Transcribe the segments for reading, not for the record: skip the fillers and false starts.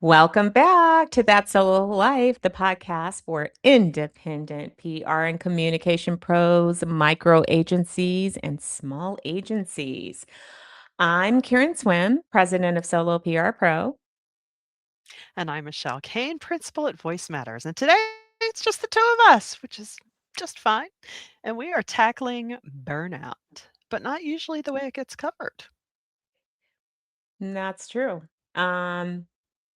Welcome back to That Solo Life, the podcast for independent PR and communication pros, micro agencies, and small agencies. I'm Karen Swim, president of Solo PR Pro. And I'm Michelle Kane, principal at Voice Matters. And today it's just the two of us, which is just fine. And we are tackling burnout, but not usually the way it gets covered. And that's true. Um,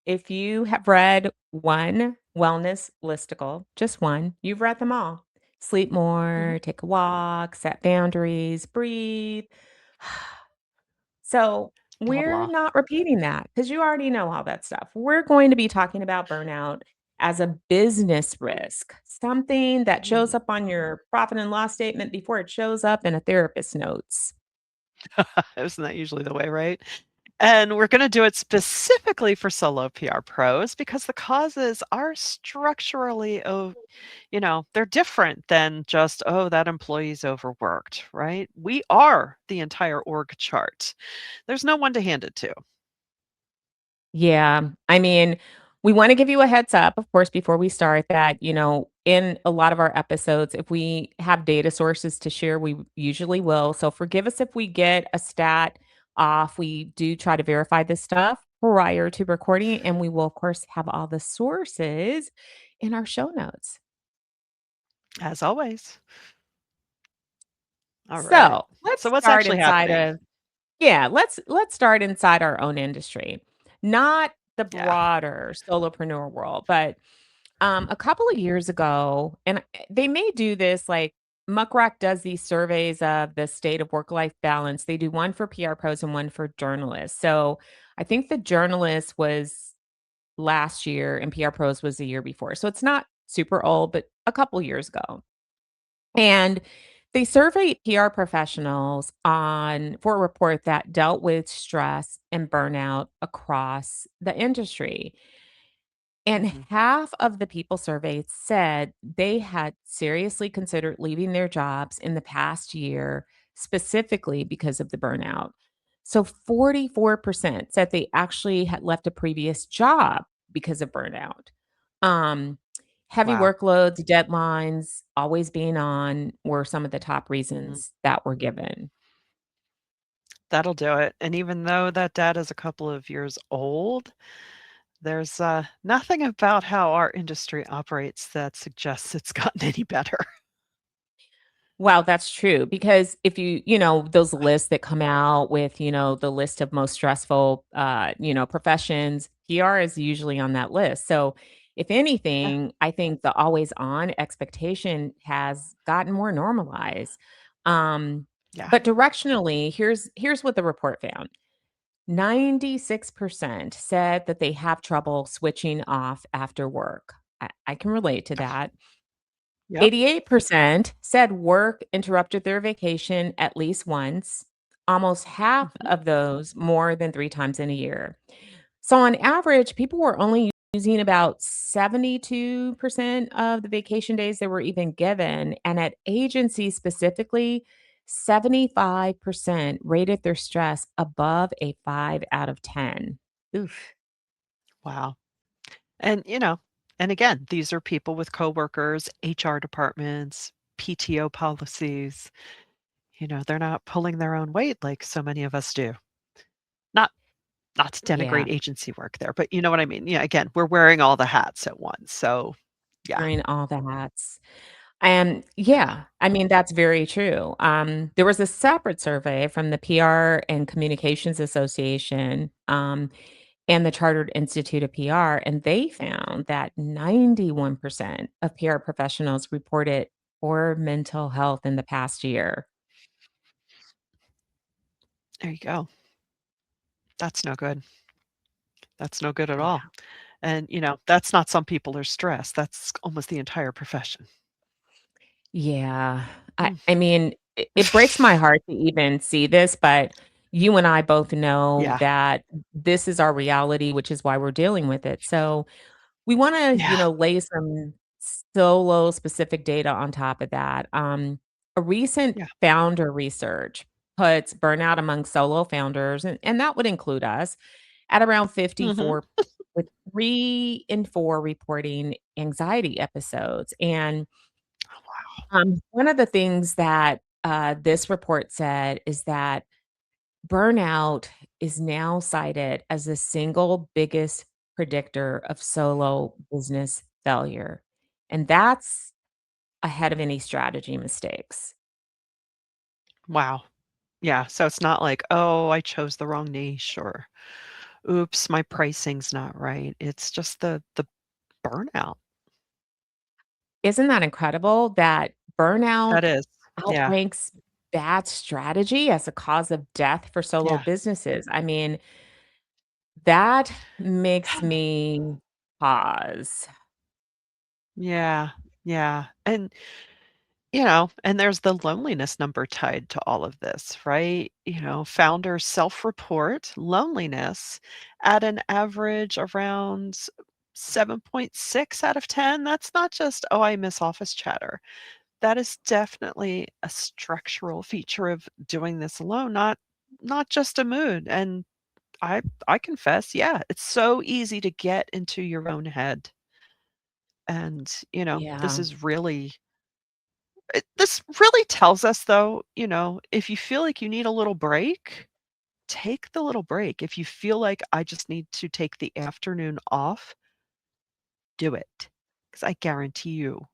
if you have read one wellness listicle, just one, you've read them all. Sleep Mhm. more, take a walk, set boundaries, breathe. So, Blah, we're blah. not repeating that because you already know all that stuff. We're going to be talking about burnout as a business risk, something that shows Mm. up on your profit and loss statement before it shows up in a therapist's notes. Isn't that usually the way, right? And we're going to do it specifically for solo PR pros because the causes are structurally, they're different than just, oh, that employee's overworked, right? We are the entire org chart. There's no one to hand it to. Yeah. I mean, we want to give you a heads up, of course, before we start that, in a lot of our episodes, if we have data sources to share, we usually will. So forgive us if we get a stat off. We do try to verify this stuff prior to recording, and we will, of course, have all the sources in our show notes. As always. All right. So let's So what's start actually inside happening? of Yeah, let's start inside our own industry. Not the Yeah. broader solopreneur world, but a couple of years ago, and they may do this like Muckrack does these surveys of the state of work-life balance. They do one for PR pros and one for journalists. So I think the journalist was last year and PR pros was the year before. So it's not super old, but a couple years ago. And they surveyed PR professionals on for a report that dealt with stress and burnout across the industry. And Mhm. half of the people surveyed said they had seriously considered leaving their jobs in the past year, specifically because of the burnout. So 44% said they actually had left a previous job because of burnout. Um, Heavy Wow. workloads, deadlines, always being on were some of the top Mhm. reasons that were given. That'll do it. And even though that data is a couple of years old, there's nothing about how our industry operates that suggests it's gotten any better. Wow, that's true because if those lists that come out with, the list of most stressful, professions, PR is usually on that list. So, if Yeah. anything, I think the always on expectation has gotten more normalized. Um, Yeah. but directionally, here's what the report found. 96% said that they have trouble switching off after work. I can relate to Ugh. that. Yep. 88% said work interrupted their vacation at least once, almost half Mhm. of those more than 3 times in a year. So on average, people were only using about 72% of the vacation days they were even given, and at agencies specifically, 75% rated their stress above a 5 out of 10. Oof. Wow. And, and again, these are people with coworkers, HR departments, PTO policies. They're not pulling their own weight like so many of us do. Not not to denigrate Yeah. agency work there, but you know what I mean? Yeah, again, we're wearing all the hats at once. So, yeah. Wearing all the hats. And Yeah. yeah, I mean, that's very true. There was a separate survey from the PR and Communications Association and the Chartered Institute of PR, and they found that 91% of PR professionals reported poor mental health in the past year. There you go. That's no good. That's no good at Yeah. all. And, that's not some people are stressed. That's almost the entire profession. Yeah. I Mm. I mean, it breaks my heart to even see this, but you and I both know Yeah. that this is our reality, which is why we're dealing with it. So, we wanna, Yeah. lay some solo specific data on top of that. A recent Yeah. founder research puts burnout among solo founders, and that would include us, at around Mhm. 54%. with 3 in 4 reporting anxiety episodes, and Oh, wow. one of the things that, this report said is that burnout is now cited as the single biggest predictor of solo business failure, and that's ahead of any strategy mistakes. Wow. Yeah, so it's not like, "Oh, I chose the wrong niche," or, "Oops, my pricing's not right." It's just the burnout. Isn't that incredible that burnout That is. Yeah. outranks bad strategy as a cause of death for solo Yeah. businesses? I mean, that makes me pause. Yeah. Yeah. And there's the loneliness number tied to all of this, right? Founders self-report loneliness at an average around 7.6 out of 10. That's not just, "Oh, I miss office chatter." That is definitely a structural feature of doing this alone, not just a mood. And I confess, yeah, it's so easy to get into your own head. And, this Yeah. is really this really tells us though, if you feel like you need a little break, take the little break. If you feel like I just need to take the afternoon off, do it. Because I guarantee you,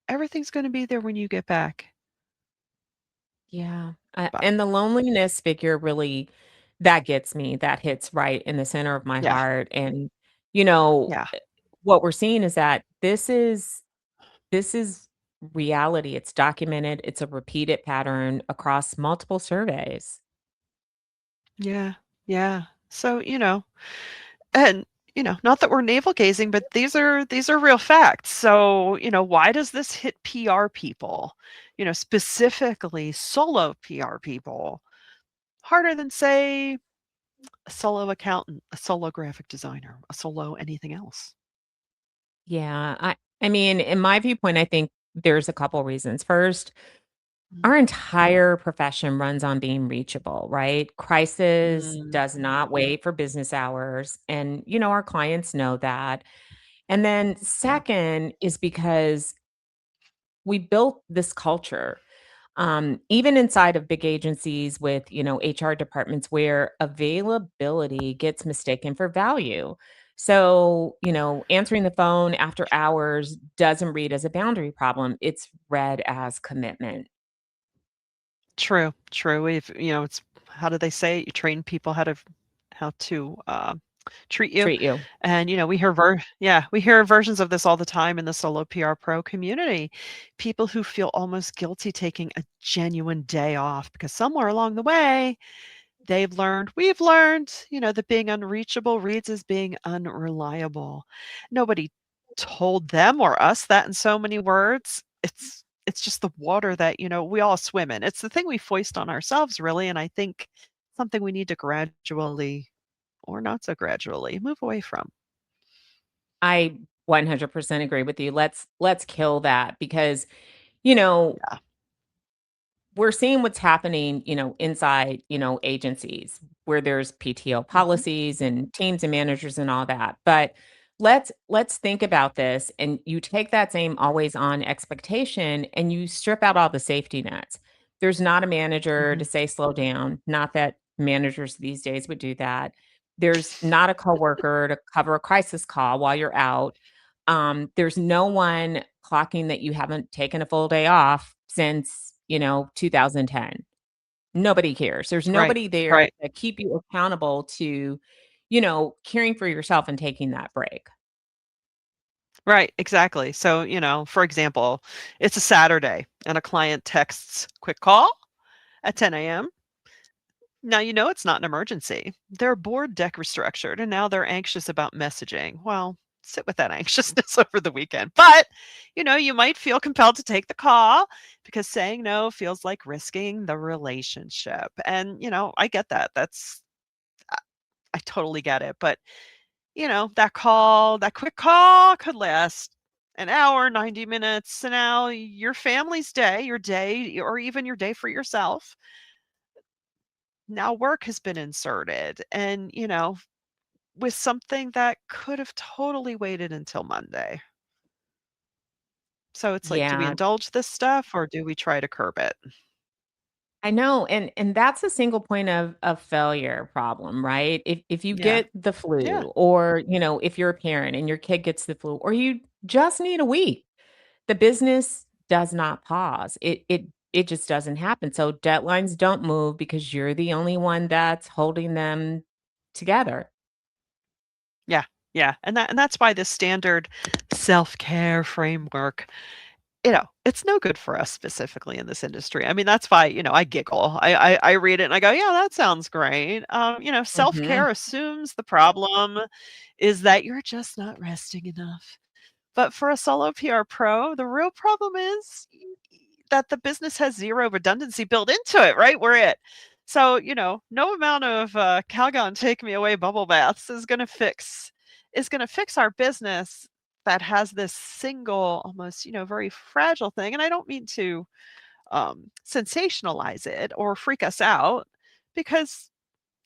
everything's going to be there when you get back. Yeah, But and the loneliness figure really that gets me, that hits right in the center of my yeah, heart, and, you know, yeah, what we're seeing is that this is reality, it's documented, it's a repeated pattern across multiple surveys. yeah, yeah. So, and not that we're navel gazing, but these are real facts. So, why does this hit PR people? Specifically solo PR people harder than say a solo accountant, a solo graphic designer, a solo anything else. Yeah, I mean, in my viewpoint, I think there's a couple reasons. First, Mm, our entire profession runs on being reachable, right? Crisis mm, does not wait for business hours, and, our clients know that. And then yeah, second is because we built this culture, even inside of big agencies with, HR departments where availability gets mistaken for value. So, answering the phone after hours doesn't read as a boundary problem. It's read as commitment. true, true. It's how do they say it? You train people how to treat you. Treat you. And we hear versions of this all the time in the solo PR pro community. People who feel almost guilty taking a genuine day off because somewhere along the way we've learned, that being unreachable reads as being unreliable. Nobody told them or us that in so many words. It's just the water that, we all swim in. It's the thing we foist on ourselves really, and I think something we need to gradually or not so gradually move away from. I 100% agree with you. Let's kill that because, you know, Yeah. we're seeing what's happening, inside, agencies where there's PTO Mhm. policies and teams and managers and all that. But let's think about this and you take that same always on expectation and you strip out all the safety nets. There's not a manager to Mhm. say slow down, not that managers these days would do that. There's not a coworker to cover a crisis call while you're out. There's no one clocking that you haven't taken a full day off since, 2010. Nobody cares. There's Right. nobody there Right. to keep you accountable to, caring for yourself and taking that break. Right, exactly. So, for example, it's a Saturday and a client texts, "Quick call at 10 AM." Now you know it's not an emergency. Their board deck restructured and now they're anxious about messaging. Well, sit with that anxiousness over the weekend. But, you might feel compelled to take the call because saying no feels like risking the relationship. And, I get that. I I totally get it. But, that quick call could last an hour, 90 minutes. So now your family's day, your day, or even your day for yourself, now work has been inserted. And, with something that could have totally waited until Monday. So it's like, do we Yeah, indulge this stuff or do we try to curb it? I know, and that's a single point of failure problem, right? If you Yeah. get the Yeah. flu or, if you're a parent and your kid gets the flu or you just need a week, the business does not pause. It just doesn't happen. So deadlines don't move because you're the only one that's holding them together. Yeah. Yeah. And that's why this standard self-care framework, it's no good for us specifically in this industry. I mean, that's why, I giggle. I read it and I go, yeah, that sounds great. Mhm. Self-care assumes the problem is that you're just not resting enough. But for a solo PR pro, the real problem is that the business has zero redundancy built into it, right? We're it. So, no amount of Calgon take me away bubble baths is going to fix our business that has this single, almost, very fragile thing. And I don't mean to sensationalize it or freak us out because,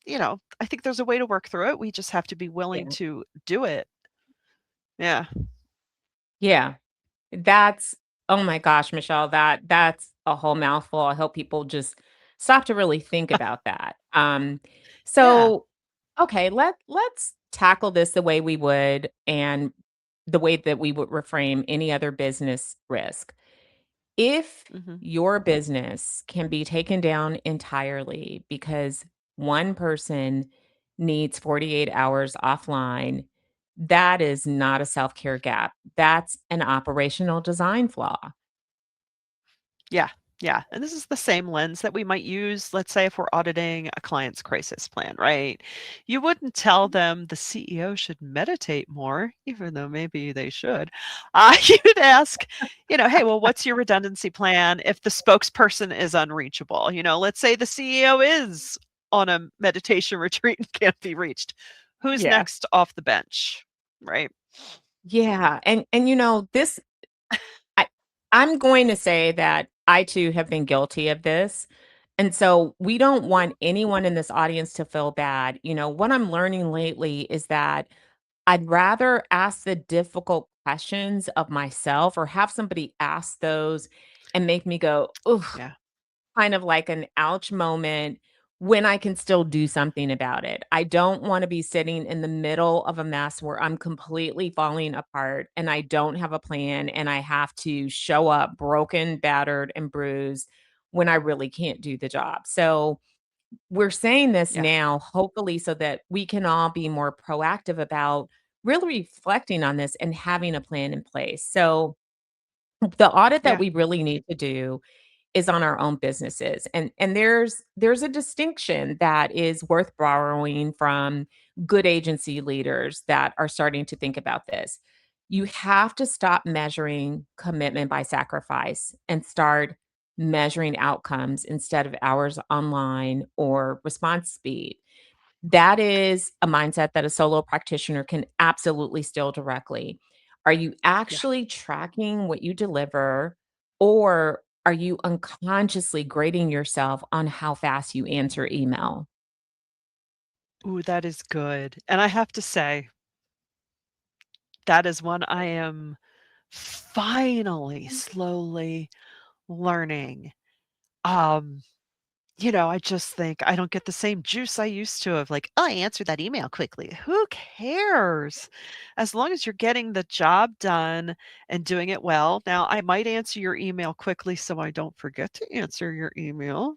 I think there's a way to work through it. We just have to be willing Yeah. to do it. Yeah. Yeah. That's oh my gosh, Michelle, that's a whole mouthful. I hope people just stop to really think about that. Yeah. So okay, let's tackle this the way we would and the way that we would reframe any other business risk. If Hmm. your business can be taken down entirely because one person needs 48 hours offline, that is not a self care gap. That's an operational design flaw. Yeah, yeah, and this is the same lens that we might use, let's say, if we're auditing a client's crisis plan, right? You wouldn't tell them the CEO should meditate more, even though maybe they should. You'd ask, "Hey, well, what's your redundancy plan if the spokesperson is unreachable?" Let's say the CEO is on a meditation retreat and can't be reached. Who's Yeah. next off the bench, right? Yeah. And this I I'm going to say that I too have been guilty of this. And so we don't want anyone in this audience to feel bad. What I'm learning lately is that I'd rather ask the difficult questions of myself or have somebody ask those and make me go, "Ugh," Yeah, kind of like an ouch moment when I can still do something about it. I don't wanna be sitting in the middle of a mess where I'm completely falling apart and I don't have a plan and I have to show up broken, battered, and bruised when I really can't do the job. So, we're saying this yeah, now, hopefully, so that we can all be more proactive about really reflecting on this and having a plan in place. So, the audit that yeah, we really need to do is on our own businesses. And there's a distinction that is worth borrowing from good agency leaders that are starting to think about this. You have to stop measuring commitment by sacrifice and start measuring outcomes instead of hours online or response speed. That is a mindset that a solo practitioner can absolutely steal directly. Are you yeah. actually tracking what you deliver, or are you unconsciously grading yourself on how fast you answer email? Ooh, that is good, and I have to say, that is one I am finally slowly learning. Um, I just think I don't get the same juice I used to of like, "Oh, I answered that email quickly." Who cares? As long as you're getting the job done and doing it well. Now, I might answer your email quickly so I don't forget to answer your email.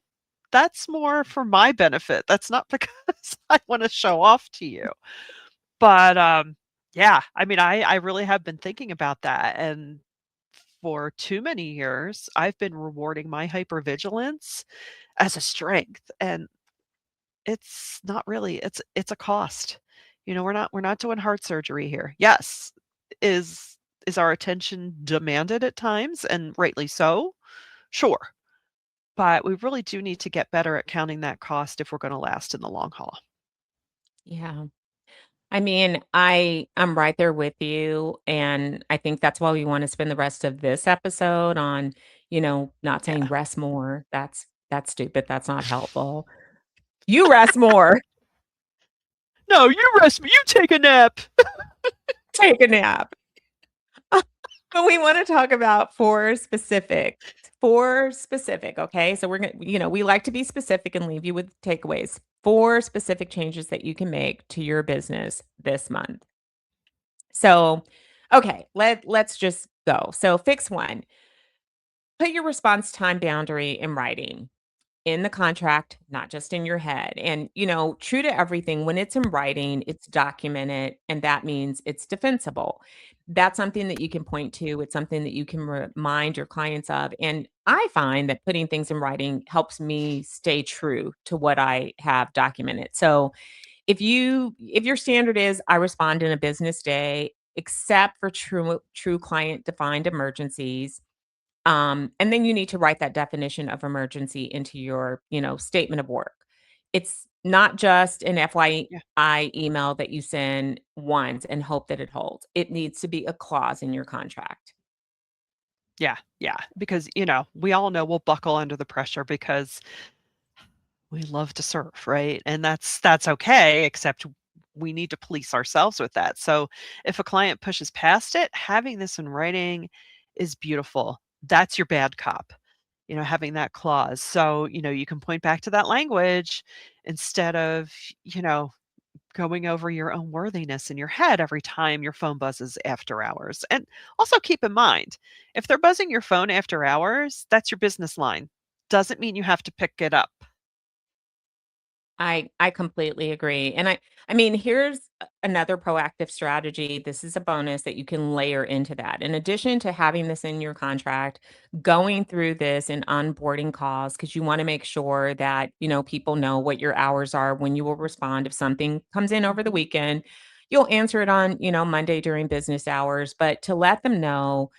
That's more for my benefit. That's not because I wanna show off to you. But, yeah, I mean, I really have been thinking about that, and for too many years, I've been rewarding my hypervigilance as a strength, and it's not really, it's a cost. We're not doing heart surgery here. Yes, is our attention demanded at times, and rightly so? Sure, but we really do need to get better at counting that cost if we're gonna last in the long haul. Yeah. I mean, I'm right there with you, and I think that's why we wanna spend the rest of this episode on, not saying Yeah. rest more. That's stupid, that's not helpful. You rest more. No, you rest me. You take a nap. Take a nap. But we wanna talk about 4 specific 4 specific, okay? So we're gonna we like to be specific and leave you with takeaways. 4 specific changes that you can make to your business this month. So, okay, let's just go. So fix 1, put your response time boundary in writing. In the contract, not just in your head. And, true to everything, when it's in writing, it's documented, and that means it's defensible. That's something that you can point to. It's something that you can remind your clients of. And I find that putting things in writing helps me stay true to what I have documented. So if your standard is I respond in a business day, except for true client defined emergencies, and then you need to write that definition of emergency into your, statement of work. It's not just an Yeah. FYI email that you send once and hope that it holds. It needs to be a clause in your contract. Yeah, yeah, because, we all know we'll buckle under the pressure because we love to serve, right? And that's okay, except we need to police ourselves with that. So, if a client pushes past it, having this in writing is beautiful. That's your bad cop, having that clause. So, you can point back to that language instead of, you know, going over your own worthiness in your head every time your phone buzzes after hours. And also keep in mind, if they're buzzing your phone after hours, that's your business line. Doesn't mean you have to pick it up. I completely agree. And I mean, here's another proactive strategy. This is a bonus that you can layer into that. In addition to having this in your contract, going through this in onboarding calls because you want to make sure that, people know what your hours are when you will respond if something comes in over the Mhm. weekend. You'll answer it on, Monday during business hours, but to let them know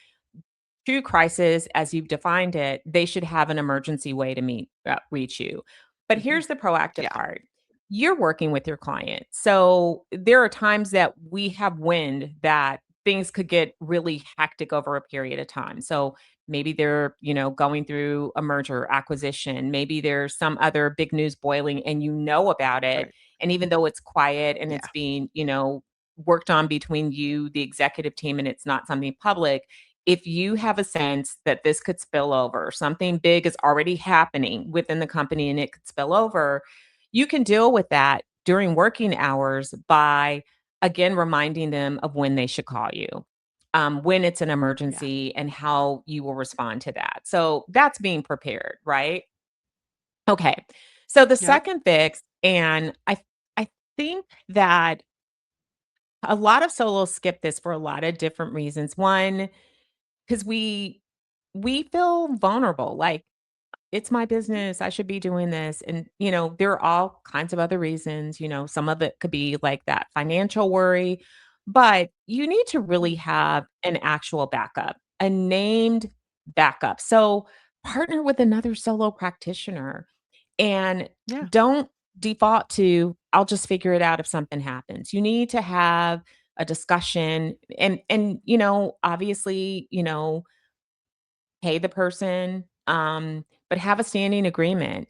true crisis, as you've defined it, they should have an emergency way to reach you. But Mhm. here's the proactive Yeah, part. You're working with your client. So there are times that we have wind that things could get really hectic over a period of time. So maybe they're, going through a merger acquisition. Maybe there's some other big news boiling and you know about it. right. And even though it's quiet and it's Yeah, being, worked on between you, the executive team, and it's not something public, if you have a sense that this could spill over, something big is already happening within the company and it could spill over, you can deal with that during working hours by, again, reminding them of when they should call you, when it's an yeah, emergency, and how you will respond to that. So that's being prepared, right? Okay. So the yep. second fix, and I think that a lot of solos skip this for a lot of different reasons. One, because we feel vulnerable, like, "It's my Mhm. business, I should be doing this," and, there are all kinds of other reasons, some of it could be like that financial worry, but you need to really Mm. have an actual backup, a named backup. So, partner with another solo practitioner and Yeah, don't default to, "I'll just figure it out if something happens." You need to have a discussion and, obviously, pay the person, but have a standing agreement.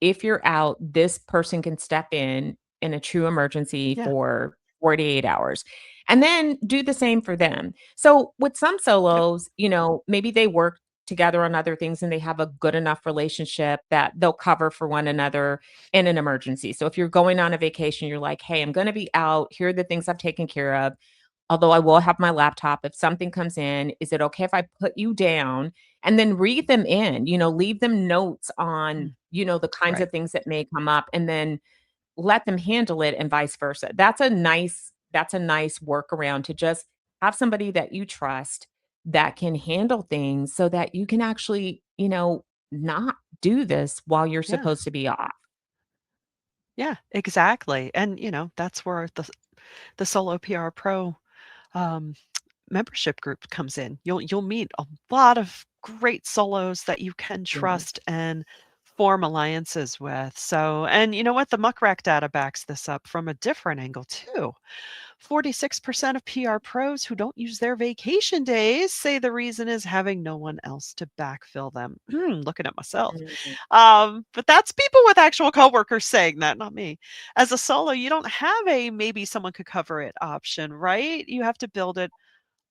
If you're out, this person can step in a true emergency yeah, for 48 hours. And then do the same for them. So with some yep, solos, maybe they work together on other things and they have a good enough relationship that they'll cover for one another in an emergency. So if you're going on a vacation, you're like, "Hey, I'm going to be out. Here are the things I've taken care of. Although I will have my laptop, if something comes in, is it okay if I put you down?" And then read them in, leave them notes on, mm, the kinds right. of things that may come up and then let them handle it and vice versa. That's a nice workaround to just have somebody that you trust that can handle things so that you can actually, not do this while you're Yeah, supposed to be off. yeah, exactly. And, that's where the Solo PR Pro, um, membership group comes in. You'll meet a lot of great solos that you can Yeah. trust and form alliances with. So, and you know what? The muckrack data backs this up from a different angle too. 46% of PR pros who don't use their vacation days say the reason is having no one else to backfill them. Looking at myself. Mm. But that's people with actual coworkers saying that, not me. As a solo, you don't have a maybe someone could cover it option, right? You have to build it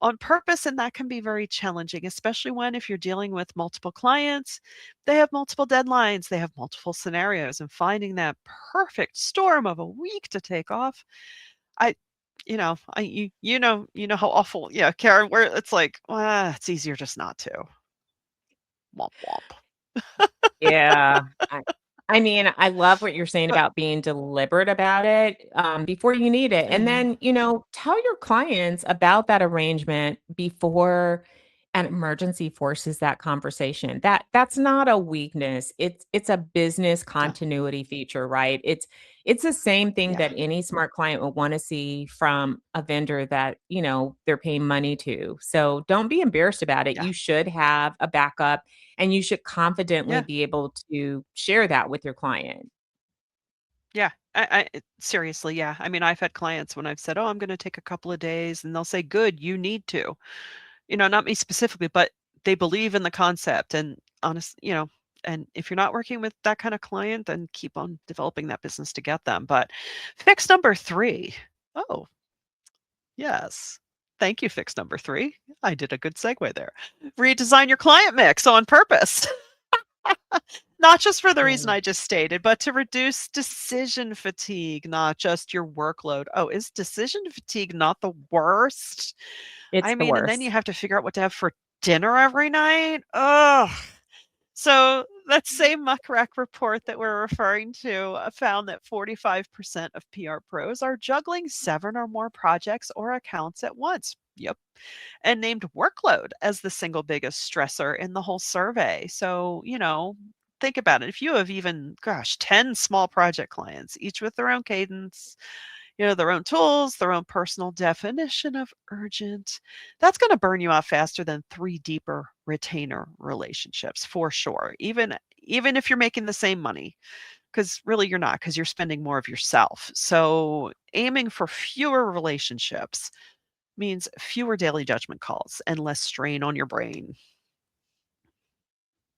on purpose, and that can be very challenging, especially when if you're dealing with multiple clients, they have multiple deadlines, they have multiple scenarios, and finding that perfect storm of a week to take off. I you know how awful, yeah, Karen, where it's like, it's easier just not to. Womp womp. Yeah. I mean, I love what you're saying But about being deliberate about it, before you need it, and mm, then, tell your clients about that arrangement before an emergency forces that conversation. That's not a weakness. It's a business no, continuity feature, right? It's the same thing yeah, that any smart client would wanna see from a vendor that, they're paying money to. So, don't be embarrassed about it. yeah, You should have a backup and you should confidently yeah, be able to share that with your client. yeah. Seriously, yeah. I mean, I've had clients when I've said, "Oh, I'm gonna take a couple of days," and they'll say, "Good, you need to." Not me specifically, but they believe in the concept and and if you're not working with that kind of client, then keep on developing that business to get them. But fix number 3. Oh, yes. Thank you, fix number 3. I did a good segue there. Redesign your client mix on purpose. Not just for the reason Yeah. I just stated, but to reduce decision fatigue, not just your workload. Oh, is decision fatigue not the worst? It's I the mean, and then you worst. have to figure out what to have for dinner every night. Ugh. So that same muckrack report that we're referring to found that 45% of PR pros are juggling 7 or more projects or accounts at once. Yep. And named workload as the single biggest stressor in the whole survey. So, think about it. If you have even, gosh, 10 small project clients, each with their own cadence, their own tools, their own personal definition of urgent. That's going to burn you out faster than 3 deeper retainer relationships for sure. Even if you're making the same money, because really you're not, because you're spending more of yourself. So aiming for fewer relationships means fewer daily judgment calls and less strain on your brain.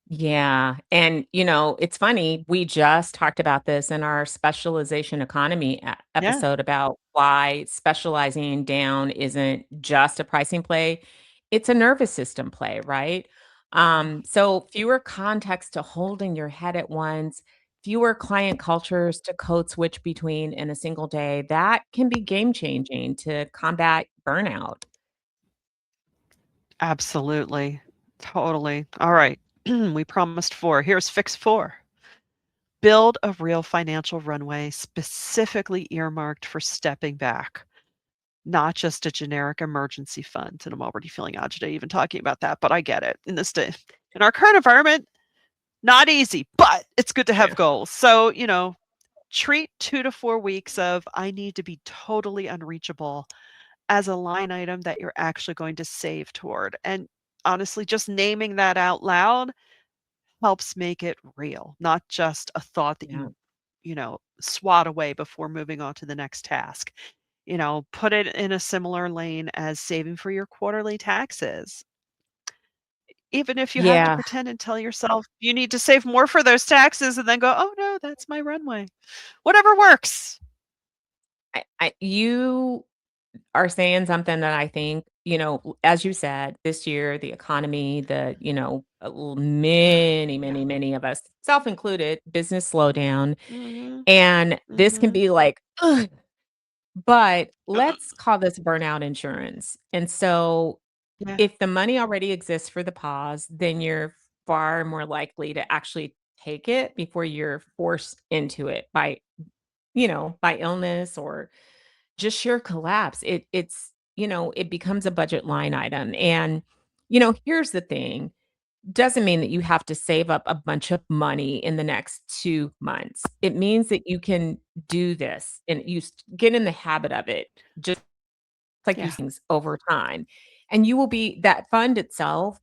Yeah, and, it's funny, we just talked about this in our specialization economy Yeah. episode about why specializing down isn't just a pricing play, it's a nervous system play, right? Mhm. So fewer contexts to hold in your head at once, fewer client cultures to code switch between in a single day, that can be game changing to combat burnout. Absolutely. Totally. All right. We promised 4. Here's fix 4. Build a real financial runway specifically earmarked for stepping back, not just a generic emergency fund. And I'm already feeling agitated even talking about that, but I get it. In this day, in our current environment, not easy, but it's good to have Yeah. goals. So, treat 2 to 4 weeks of I need to be totally unreachable as a line item that you're actually going to save toward. And honestly, just naming that out loud helps make it real, not just a thought that Yeah. you swat away before moving on to the next task. Put it in a similar lane as saving for your quarterly taxes. Even if you have to Yeah. pretend and tell yourself you need to save more for those taxes and then go, "Oh no, that's my runway." Whatever works. You are saying something that I think, as you said, this year, the economy, many, Yeah. many, many of us, self included, business slowdown. Mhm. And this can Mhm. be like, ugh, but Uh, let's call this burnout insurance. And so Yeah. if the money already exists for the pause, then you're far more likely to actually take it before you're forced into it by illness or just sheer collapse. It becomes a budget line item. And, here's the thing. Doesn't mean that you have to save up a bunch of money in the next 2 months. It means that you can do this and get in the habit of it, just like you Yeah. things over time. And you will be that fund itself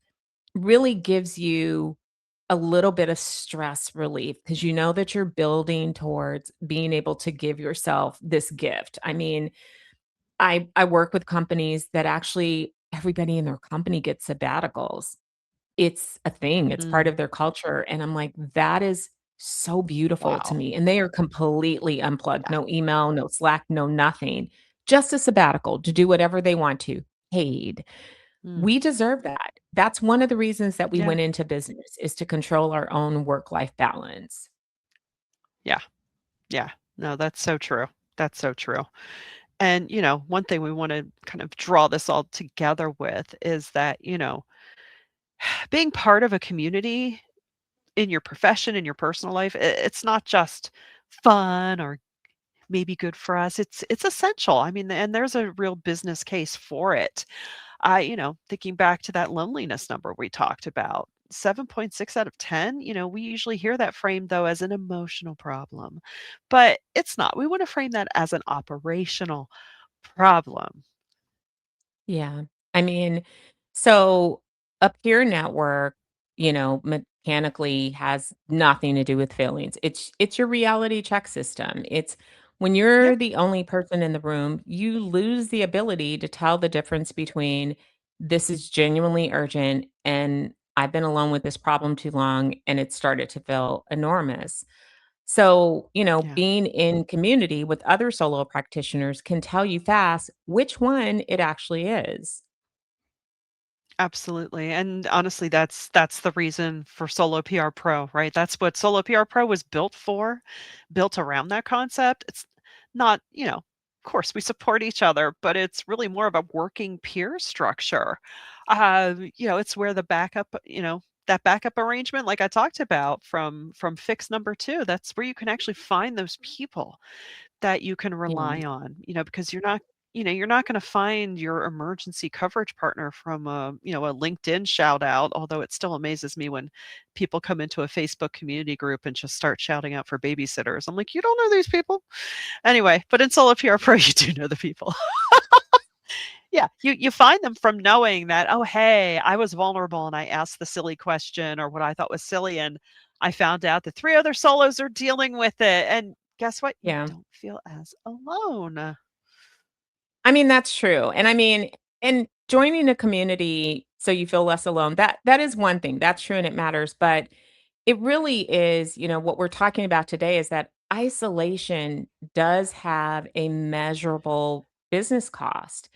really gives you a little bit of stress relief because you know that you're building towards being able to give yourself this gift. I mean, I work with companies that actually everybody in their company gets sabbaticals. It's a thing, it's part Mm, of their culture, and I'm like, "That is so beautiful to wow. me," and they are completely unplugged, Yeah. no email, no Slack, no nothing, just a sabbatical to do whatever they want to, paid. Mm, We deserve that. That's one of the reasons that we yeah. went into business is to control our own work-life balance. Yeah. Yeah. No, that's so true. That's so true. And, one thing we want to kind of draw this all together with is that, being part of a community in your profession, in your personal life, it's not just fun or maybe good for us. It's essential. I mean, and there's a real business case for it. Thinking back to that loneliness number we talked about, 7.6 out of 10, we usually hear that framed though as an emotional problem, but it's not. We want to frame that as an operational problem. Yeah. I mean, so a peer network, mechanically has nothing to do with feelings. It's your reality check system. It's when you're Yep. the only person in the room, you lose the ability to tell the difference between this is genuinely urgent and I've been alone with this problem too long and it started to feel enormous. So, Yeah. being in community with other solo practitioners can tell you fast which one it actually is. Absolutely, and honestly, that's the reason for Solo PR Pro, right? That's what Solo PR Pro was built for, built around that concept. It's not, of course, we support each other, but it's really more of a working peer structure. It's where the backup, that backup arrangement, like I talked about from fix number 2, that's where you can actually find those people that you can Yeah. rely on, because you're not gonna find your emergency coverage partner from a LinkedIn shout out, although it still amazes me when people come into a Facebook community group and just start shouting out for babysitters. I'm like, "You don't know these people?" Anyway, but in Solo PR Pro, you do know the people. Yeah, you find them from knowing that, "Oh, hey, I was vulnerable and I asked the silly question or what I thought was silly, and I found out that 3 other solos are dealing with it, and guess what? You Yeah. don't feel as alone." I mean, that's true. And I mean, and joining a community so you feel less alone, that is one thing. That's true and it matters, but it really is, what we're talking about today is that isolation does have a measurable business cost.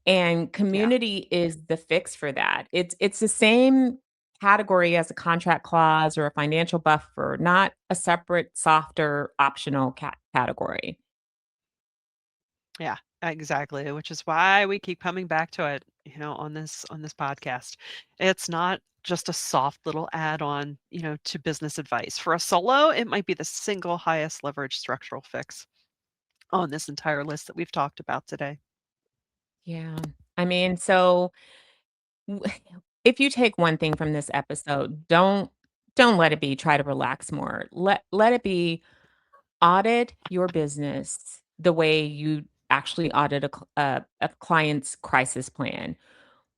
And Yeah, community is the fix for that. It's the same category as a contract clause or a financial buffer, not a separate softer optional category. yeah, exactly, which is why we keep coming back to it, on this podcast. It's not just a soft little add-on, to business advice. For a solo, it might be the single highest leverage structural fix on this entire list that we've talked about today. Yeah. I mean, so w- if you take one thing from this episode, don't let it be try to relax more. Let it be audit your business the way you actually audit a client's crisis plan.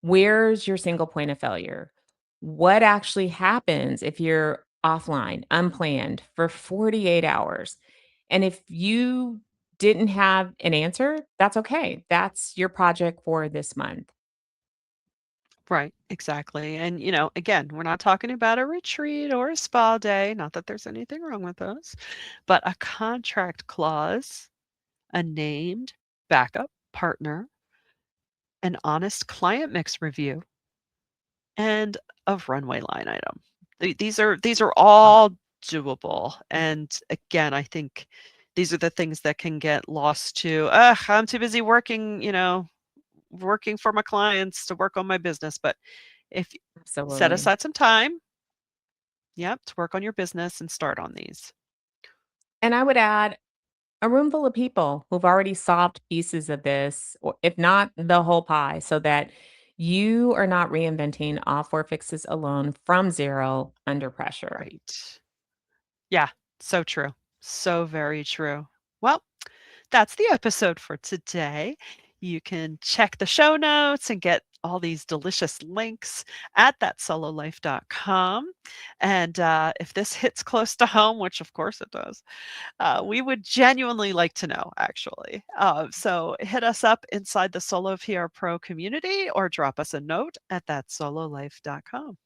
Where's your single point of failure? What actually happens if you're offline, unplanned for 48 hours? And if you didn't have an answer, that's okay. That's your project for this month. Right, exactly. And, again, we're not talking about a retreat or a spa day, not that there's anything wrong with those, but a contract clause, a named backup partner, an honest client mix review, and a runway line item. These are all doable. And again, I think these are the things that can get lost to, ugh, I'm too busy working, working for my clients to work on my business. But if set Absolutely. aside some time, yep, to work on your business and start on these. And I would add a room full of people who've already solved pieces of this, or if not the whole pie, so that you are not reinventing all four fixes alone from zero under pressure. Right. Yeah, so true. So very true. Well, that's the episode for today. You can check the show notes and get all these delicious links at thatsololife.com. And if this hits close to home, which of course it does, we would genuinely like to know, actually. So hit us up inside the Solo PR Pro community or drop us a note at thatsololife.com.